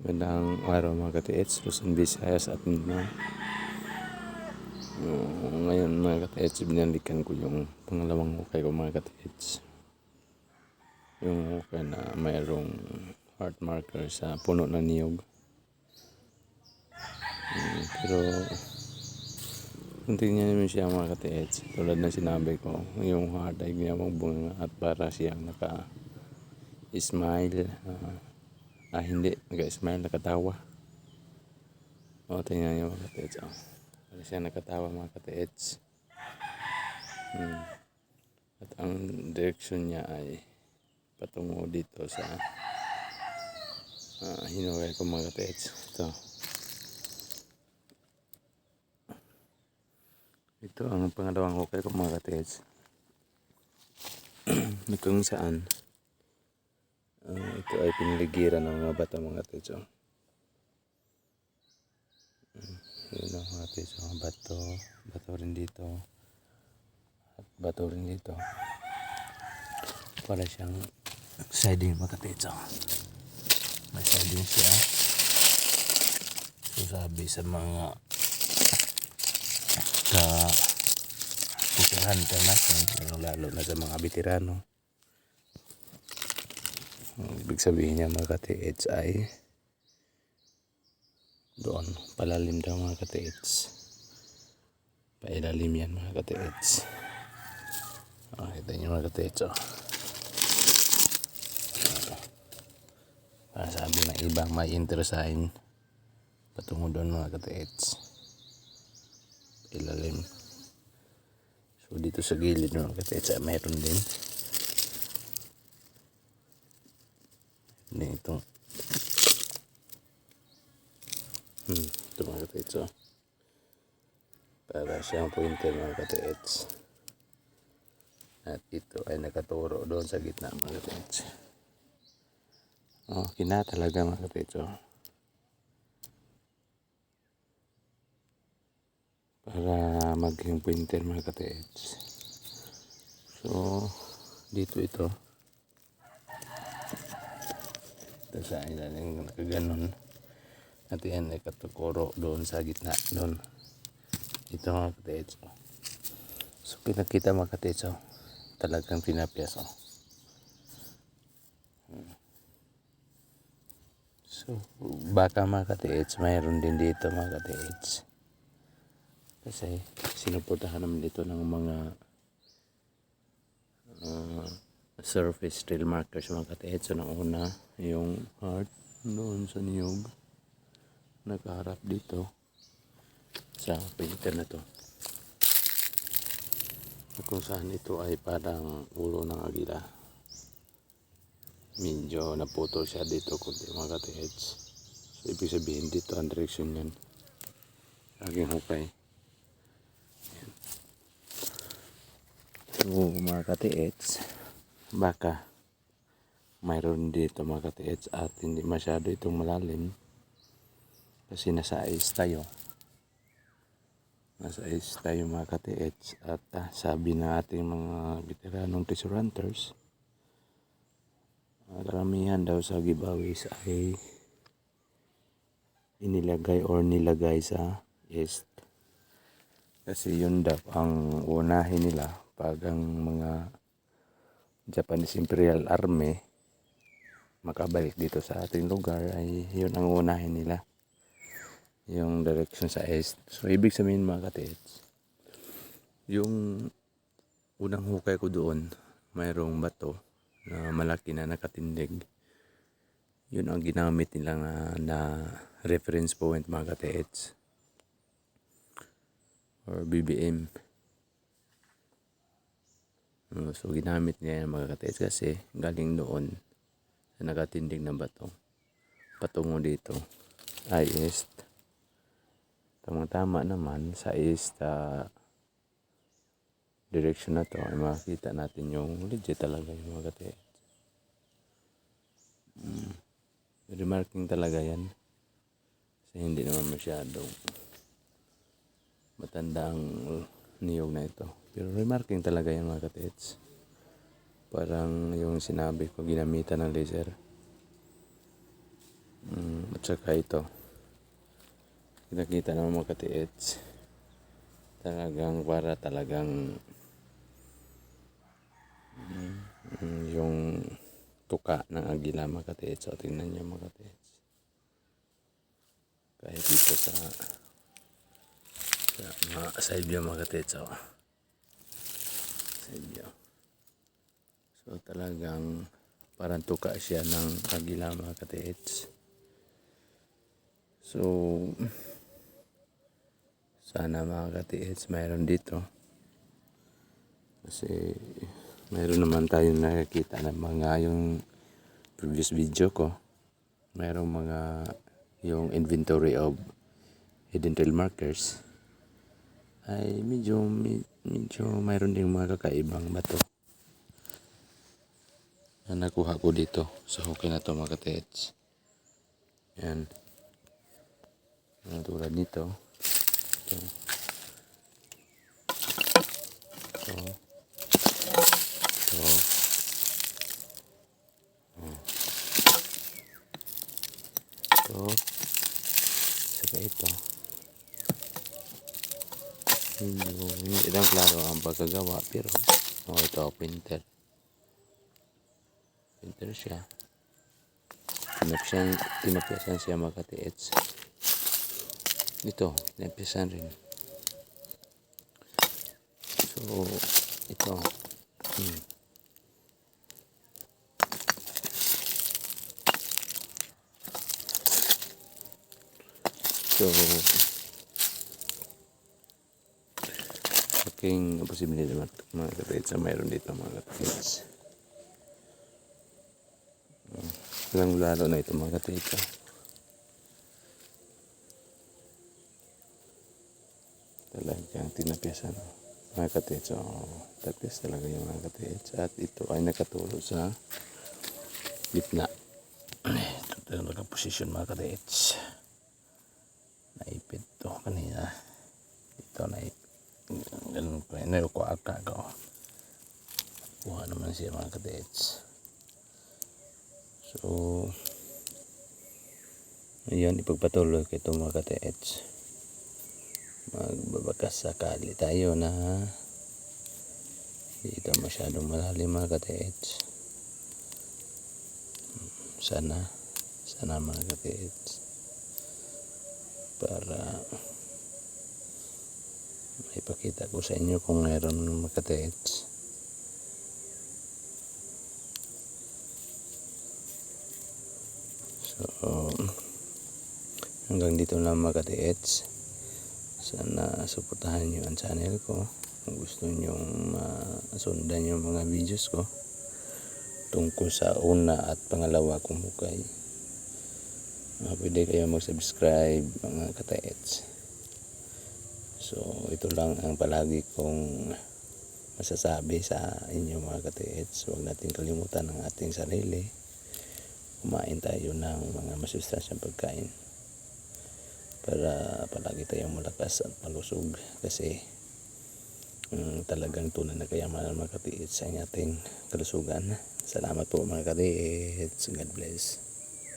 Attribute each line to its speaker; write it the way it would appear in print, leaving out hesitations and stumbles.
Speaker 1: Magandang araw mga ka-TH, Luzon, Visayas at Mindanao. Ngayon mga ka-TH, binalikan ko yung pangalawang hukay ko mga ka-TH. Yung hukay na mayroong heart marker sa puno ng niyog. Pero kung tingnan naman siya mga ka-TH, tulad na sinabi ko, yung heart ay ginawang bunga at para siyang naka-smile. Hindi, naka-smile, nakatawa. Tingnan niyo mga ka-TH. Para siya nakatawa mga ka-TH. At ang direksyon niya ay patungo dito sa hinukay ko mga ka-TH. Ito ang pangalawang hukay ko mga ka-TH. Kung saan ito ay pinaligiran ng mga bata mga ka-TH. Yun ang mga ka-TH, bato rin dito at bato rin dito. Para siyang siding mga ka-TH. May siding siya. So sabi sa mga hunter natin, lalo na sa mga veterano, ibig sabihin niya mga ka-TH ay doon palalim daw mga ka-TH, pailalim yan mga ka-TH. Kita nyo mga ka-TH. Sabi ng ibang may interesahin patungo doon mga ka-TH, ilalim. So dito sa gilid mga ka-TH mayroon din itong ito mga ka-TH. Para siyang pointer mga ka-TH. At ito ay nakaturo doon sa gitna mga ka-TH. Kina talaga mga ka-TH. Para maging pointer mga ka-TH. So dito ito sa ilalim nakaganon. At yan ay katukuro doon sa gitna doon. Ito mga ka-TH. So pinakita mga ka-TH. Talagang pinapiyas. So baka mga ka-TH mayroon din dito mga ka-TH. Kasi sinuportahan naman dito ng mga surface trail markers mga ka-TH. So nang una yung heart doon sa niyog nakaharap dito sa painter na to, kung saan ito ay parang ulo ng agila. Medyo naputol siya dito kundi mga ka-TH. So ibig sabihin dito ang direksyon yan aking hukay. So mga ka-TH, baka mayroon dito mga ka-TH at hindi masyado itong malalim kasi nasa ice tayo mga ka-TH. At sabi na ating mga veteranong treasure hunters, karamihan daw sa giveaways ay nilagay sa east kasi yun daw ang unahin nila pag ang mga Japanese Imperial Army makabalik dito sa ating lugar, ay yun ang unahin nila, yung direction sa east. So ibig sabihin mga ka-TH, yung unang hukay ko doon mayroong bato na malaki na nakatindig. Yun ang ginamit nila na reference point mga ka-TH or BBM. So ginamit niya yan mga ka-TH kasi galing doon sa nakatindig na bato patungo dito ay east. Tama naman sa east direction na to ay makikita natin yung legit talaga yung mga ka-TH. Remarking talaga yan kasi hindi naman masyadong matanda ang niyog na ito, pero remarking talaga yan mga ka-TH. Parang yung sinabi ko, ginamitan ng laser. At saka ito, nakita naman mga katiits, talagang para talagang yung tuka ng agila mga katiits. So tingnan nyo mga katiits, kahit dito sa mga side view mga katiits, so side view, so talagang parang tuka siya ng agila mga katiits. So sana mga katiits mayroon dito, kasi mayroon naman tayong nakikita ng mga yung previous video ko, mayroong mga yung inventory of hidden trail markers ay medyo mayroon ding mga kakaibang bato na nakuha ko dito sa hukay na to mga katiits. Yan, tulad nito, ito, ito, ito, ito, saka ito. Hindi lang klaro ang pagkagawa, pero ito printer siya, tinapyasan siya mga katiits. Ito tinapyasan rin. So ito so aking posibilidad mga katiits na mayroon dito mga katiits. Walang lalo na ito mga katiits. Talagang tinapyasan mga katiits. Tapyas talaga yung mga katiits. At ito ay nakatulog sa gitna. Ito yung nakaposisyon mga katiits. Naipit to kanina. Ito naipit. Ganun pa yun. Nayukuaka ko. Kuha naman siya mga katiits. So ayan, ipagpatuloy ko ito mga katiits. Magbabakas sakali tayo na dito masyadong malalim mga katiits. Sana mga katiits, para maipakita ko sa inyo kung mayroon mga katiits. So hanggang dito lang mga katiits. Sana suportahan nyo ang channel ko kung gusto nyo masundan yung mga videos ko tungkol sa una at pangalawa kong hukay. Pwede kayo mag-subscribe mga katiits. So ito lang ang palagi kong masasabi sa inyo mga katiits. Huwag natin kalimutan ang ating sarili. Kumain tayo ng mga masustansyang pagkain para palagi tayong malakas at malusog, kasi talagang tunay na kayamanan mga katiits sa ating kalusugan. Salamat po mga katiits. God bless.